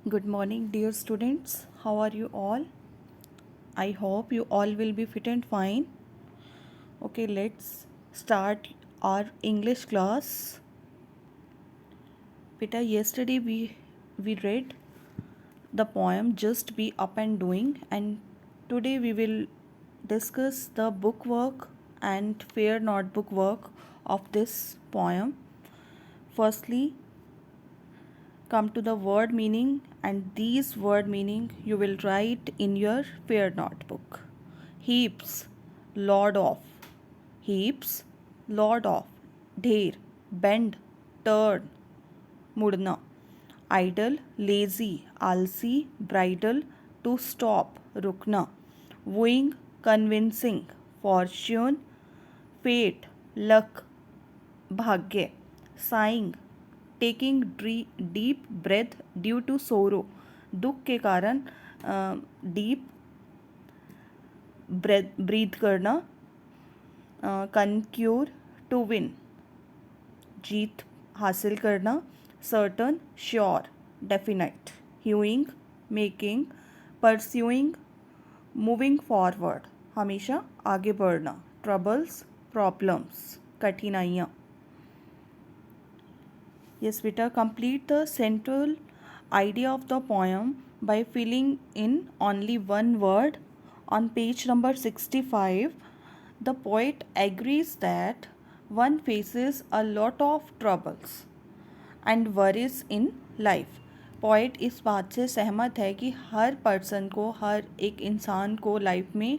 Good morning, dear students. How are you all? I hope you all will be fit and fine. Okay, let's start our English class. Beta, yesterday we read the poem Just Be Up and Doing, and today we will discuss the book work and fair notebook work of this poem. Firstly, come to the word meaning, and these word meaning you will write in your fair notebook. Heaps, lord of. Heaps, lord of. ढेर, bend, turn, मुड़ना. Idle, lazy, आलसी, bridle, to stop, रुकना. Wooing, convincing, fortune, fate, luck, भाग्य. Sighing, taking deep breath due to sorrow, दुख के कारण deep breath करना. कंक्यूर, to win, जीत हासिल करना. Certain, sure, definite. Hewing, making. Pursuing, moving forward, हमेशा आगे बढ़ना. ट्रबल्स, प्रॉब्लम्स, कठिनाइयाँ. Yes, beta, complete the central idea of the poem by filling in only one word. On page number 65, the poet agrees that one faces a lot of troubles and worries in life. Poet इस बात से सहमत है कि हर person को, हर एक इंसान को लाइफ में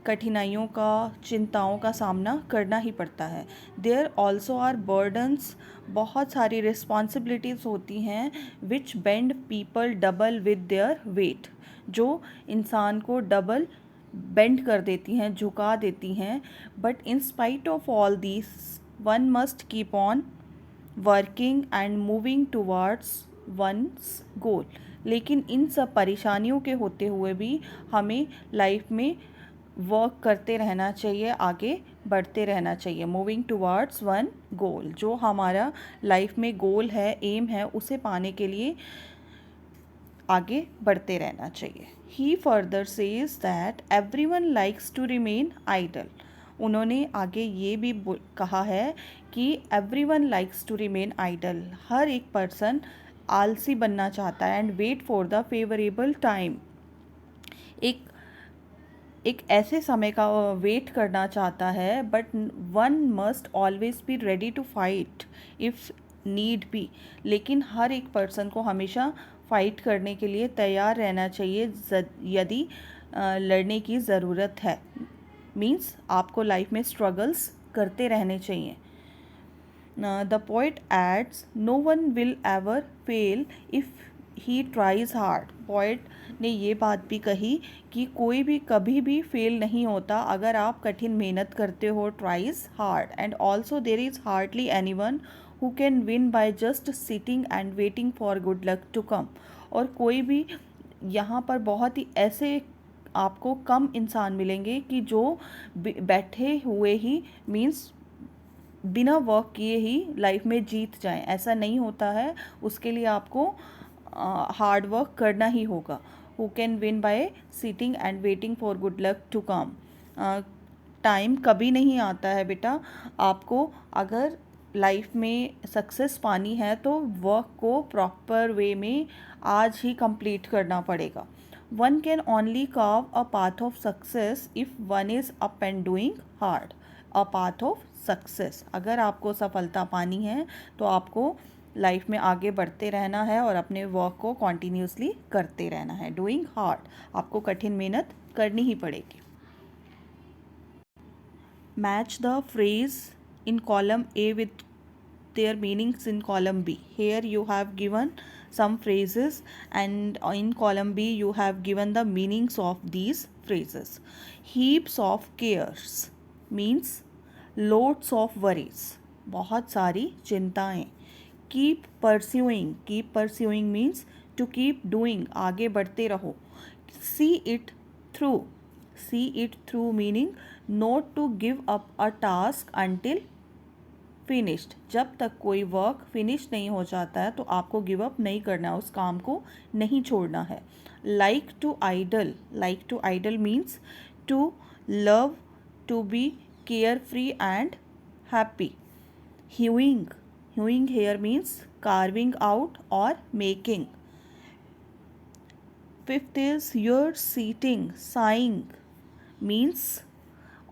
कठिनाइयों का, चिंताओं का सामना करना ही पड़ता है. देयर ऑल्सो आर बर्डन्स, बहुत सारी रिस्पॉन्सिबिलिटीज़ होती हैं which bend people double with their weight, जो इंसान को डबल बेंड कर देती हैं, झुका देती हैं. But in spite of all this one must keep on working and moving towards one's goal. लेकिन इन सब परेशानियों के होते हुए भी हमें लाइफ में वर्क करते रहना चाहिए, आगे बढ़ते रहना चाहिए. मूविंग टुवर्ड्स वन गोल, जो हमारा लाइफ में गोल है, एम है, उसे पाने के लिए आगे बढ़ते रहना चाहिए. He further says that everyone likes to remain idle. उन्होंने आगे ये भी कहा है कि everyone likes to remain idle, हर एक पर्सन आलसी बनना चाहता है. And wait for the favourable time, एक ऐसे समय का वेट करना चाहता है. But one must always be ready to fight if need be. लेकिन हर एक पर्सन को हमेशा फाइट करने के लिए तैयार रहना चाहिए यदि लड़ने की ज़रूरत है. मीन्स आपको लाइफ में स्ट्रगल्स करते रहने चाहिए. The poet adds, no one will ever fail if he tries hard. Poet ने ये बात भी कही कि कोई भी कभी भी फेल नहीं होता अगर आप कठिन मेहनत करते हो. Tries hard. And also there is hardly any one who can win by just sitting and waiting for good luck to come. और कोई भी, यहाँ पर बहुत ही ऐसे आपको कम इंसान मिलेंगे कि जो बैठे हुए ही, मीन्स बिना वर्क किए ही लाइफ में जीत जाएं. ऐसा नहीं होता है. उसके लिए आपको हार्ड वर्क करना ही होगा. Who can win by sitting and waiting for good luck to come. Time कभी नहीं आता है बेटा. आपको अगर लाइफ में सक्सेस पानी है तो वर्क को प्रॉपर वे में आज ही कंप्लीट करना पड़ेगा. One can only curve a path of success if one is up and doing hard. A path of success, अगर आपको सफलता पानी है तो आपको लाइफ में आगे बढ़ते रहना है और अपने वर्क को कॉन्टीन्यूसली करते रहना है. डूइंग हार्ड, आपको कठिन मेहनत करनी ही पड़ेगी. Match the phrase in column A with their meanings in column B. Here you have given some phrases and in column B you have given the meanings of these phrases. Heaps of cares means loads of worries, बहुत सारी चिंताएं. Keep pursuing means to keep doing, आगे बढ़ते रहो. See it through meaning not to give up a task until finished. जब तक कोई work finish नहीं हो जाता है तो आपको गिव अप नहीं करना है, उस काम को नहीं छोड़ना है। Like to idle means to love, to be carefree and happy. Hewing here means carving out or making. Fifth is you're sitting. Sighing means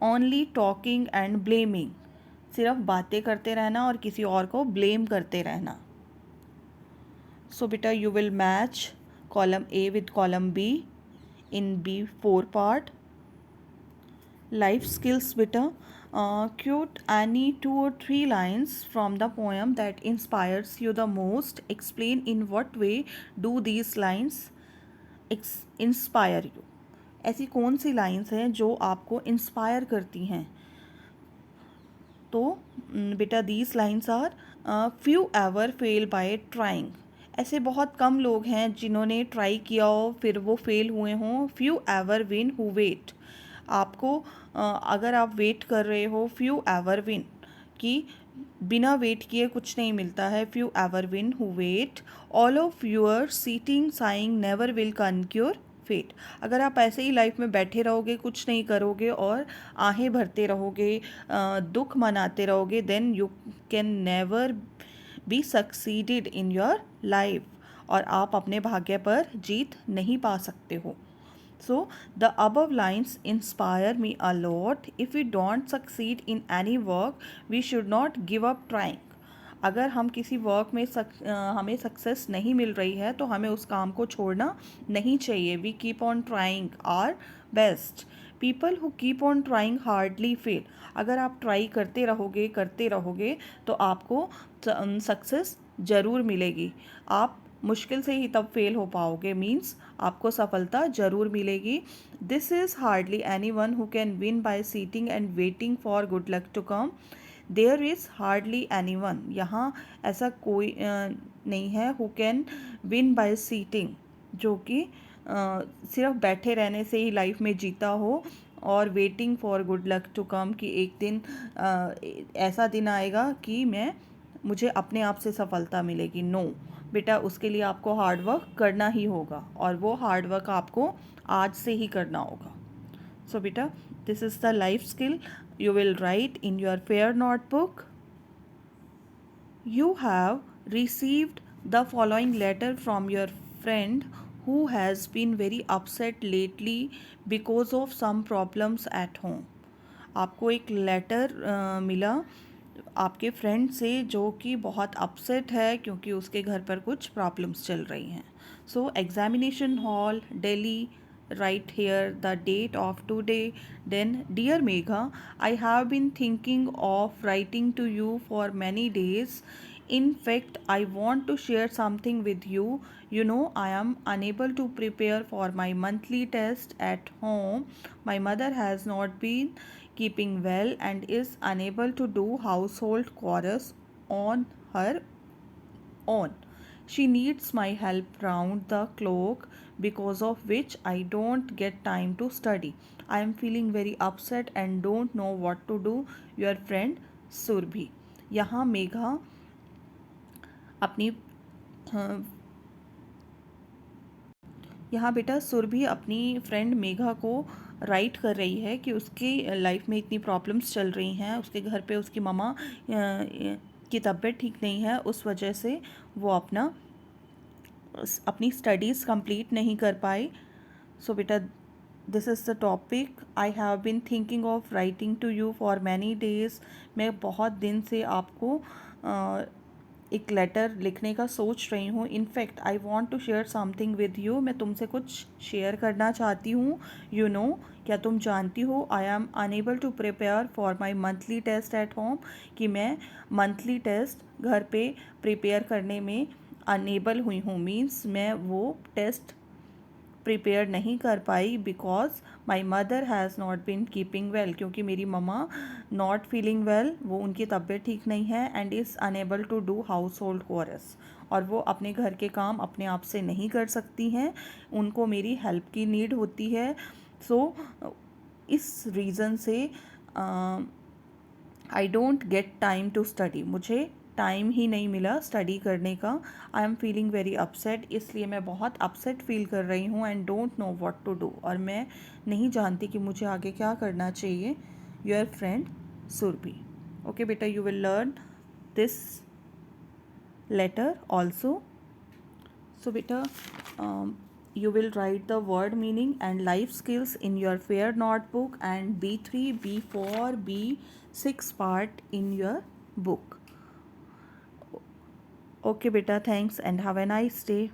only talking and blaming. सिर्फ बातें करते रहना और किसी और को ब्लेम करते रहना. So बेटा you will match column A with column B in B4 part. Life skills बेटा. Quote any 2 or 3 lines from the poem that inspires you the most. Explain in what way do these lines inspire you. ऐसी कौन सी lines हैं जो आपको inspire करती हैं? तो बेटा these lines are few ever fail by trying. ऐसे बहुत कम लोग हैं जिन्होंने ट्राई किया हो फिर वो फेल हुए हों. Few ever win who wait. आपको अगर आप वेट कर रहे हो, फ्यू एवर विन कि बिना वेट किए कुछ नहीं मिलता है. Few ever win who wait. All of your sitting sighing never will conquer fate. अगर आप ऐसे ही लाइफ में बैठे रहोगे, कुछ नहीं करोगे और आहें भरते रहोगे, दुख मनाते रहोगे, then you can never be succeeded in your life. और आप अपने भाग्य पर जीत नहीं पा सकते हो. So the above lines inspire me a lot. If we don't succeed in any work, we should not give up trying. अगर हम किसी वर्क में हमें सक्सेस नहीं मिल रही है तो हमें उस काम को छोड़ना नहीं चाहिए. We keep on trying our best. People who keep on trying hardly fail. अगर आप ट्राई करते रहोगे तो आपको सक्सेस ज़रूर मिलेगी. आप मुश्किल से ही तब फेल हो पाओगे, मीन्स आपको सफलता ज़रूर मिलेगी. This is hardly any one who can win by sitting and waiting for good luck to come. There is hardly any one. यहाँ ऐसा कोई नहीं है who can win by sitting, जो कि सिर्फ बैठे रहने से ही लाइफ में जीता हो, और waiting for good luck to come कि एक दिन ऐसा दिन आएगा कि मुझे अपने आप से सफलता मिलेगी. नो बेटा, उसके लिए आपको हार्ड वर्क करना ही होगा, और वो हार्ड वर्क आपको आज से ही करना होगा. सो बेटा, this is the life skill you will write in your fair notebook. You have received the following letter from your friend who has been very upset lately because of some problems at home. आपको एक letter मिला आपके friend से जो कि बहुत upset है क्योंकि उसके घर पर कुछ प्रॉब्लम्स चल रही हैं. सो examination hall, Delhi. Write here the date of today. Then, dear Megha, I have been thinking of writing to you for many days. In fact, I want to share something with you. You know, I am unable to prepare for my monthly test at home. My mother has not been keeping well and is unable to do household chores on her own. She needs my help round the clock, because of which I don't get time to study. I am feeling very upset and don't know what to do. Your friend Surbhi. यहाँ मेघा अपनी यहाँ बेटा सुरभि अपनी friend Megha को right कर रही है कि उसकी लाइफ में इतनी प्रॉब्लम्स चल रही हैं. उसके घर पे उसकी मम्मा की तबीयत ठीक नहीं है, उस वजह से वो अपनी स्टडीज़ कंप्लीट नहीं कर पाई. सो बेटा, this is the topic. I have been thinking of writing to you for many days. मैं बहुत दिन से आपको एक लेटर लिखने का सोच रही हूँ. In fact I want to share something with you. मैं तुमसे कुछ शेयर करना चाहती हूँ. यू नो, क्या तुम जानती हो, I am unable to prepare for my monthly test at home, कि मैं मंथली टेस्ट घर पे प्रिपेयर करने में अनेबल हुई हूँ. मीन्स मैं वो टेस्ट प्रिपेयर नहीं कर पाई because my mother has not been keeping well, क्योंकि मेरी मम्मा नॉट फीलिंग वेल, वो उनकी तबीयत ठीक नहीं है, and is unable to do household course, और वो अपने घर के काम अपने आप से नहीं कर सकती हैं, उनको मेरी हेल्प की नीड होती है. सो इस रीज़न से I don't get time to study, मुझे टाइम ही नहीं मिला स्टडी करने का। I am feeling very upset, इसलिए मैं बहुत अपसेट फील कर रही हूँ and don't know what to do, और मैं नहीं जानती कि मुझे आगे क्या करना चाहिए। Your friend Surabhi. ओके बेटा, you will learn this letter also. So beta, you will write the word meaning and life skills in your fair notebook, and B3, B4, B6 part in your book. Okay beta, thanks and have a nice day.